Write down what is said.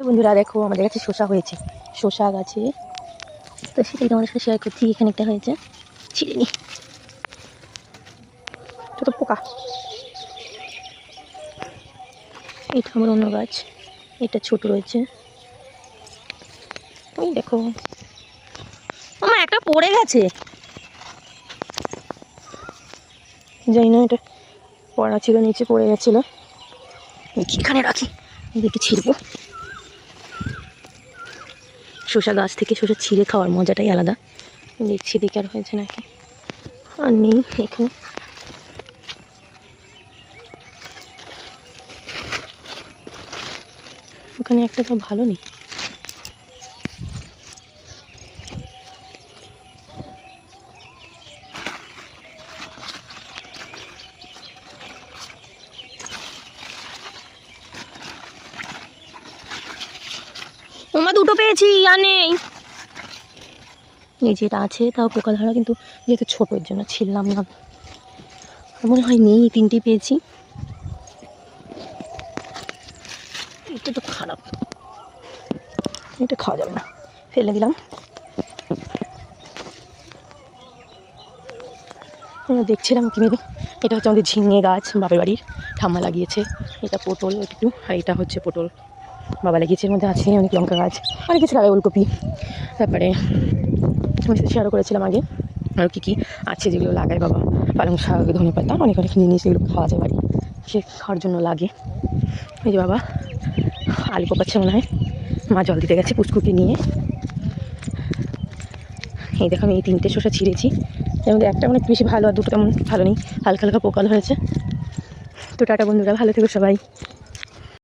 বন্ধুরা দেখো আমাদের কাছে শসা হয়েছে, শসা গাছে তো সেটাই তোমাদের সাথে শেয়ার করছি। এখানে একটা হয়েছে, ছিঁড়ে নি, ছোট পোকা। এটা আমার অন্য গাছ, এটা ছোট রয়েছে। ওই দেখো আমার একটা পড়ে গেছে, জানি না এটা পড়া ছিল, নিচে পড়ে গেছিল। এখানে রাখি, একটু ছিঁড়বো। শসা গাছ থেকে শসা ছিঁড়ে খাওয়ার মজাটাই আলাদা। দেখছি দিকে আর হয়েছে নাকি, আর নেই এখানে। ওখানে একটা তো ভালো নেই। আমরা দুটো পেয়েছি, আর নেই। এই যেটা আছে তাও পোকা ধরা, কিন্তু যেহেতু ছোটোর জন্য ছিললাম না। মনে হয় নেই, তিনটেই পেয়েছি। এটা তো খারাপ, এটা খাওয়া যাবে না, ফেলে দিলাম। দেখছিলাম কিভাবে। এটা হচ্ছে আমাদের ঝিঙে গাছ, বাবার বাড়ির ঠাম্মা লাগিয়েছে। এটা পটল একটু, আর এটা হচ্ছে পটল বাবা লাগিয়েছে। এর মধ্যে আছে অনেক লঙ্কা গাছ, অনেক কিছু লাগায়, ওলকপি। তারপরে আমি সাথে শেয়ারও করেছিলাম আগে আর কী কী আছে যেগুলো লাগায় বাবা। পালং শাক, ধনে পাতা, অনেক অনেক জিনিস এগুলো খাওয়া যায় বাড়ি, সে খাওয়ার জন্য লাগে। ওই যে বাবা আলু পোকাচ্ছে মনে হয়, মা জল দিতে গেছে পুচকুকে নিয়ে। এই দেখো আমি এই তিনটে শসা ছিঁড়েছি, এর মধ্যে একটা অনেক বেশি ভালো, আর দুটো তেমন ভালো নেই, হালকা হালকা পোকা হয়েছে। তো টাটা বন্ধুরা, ভালো থেকো সবাই।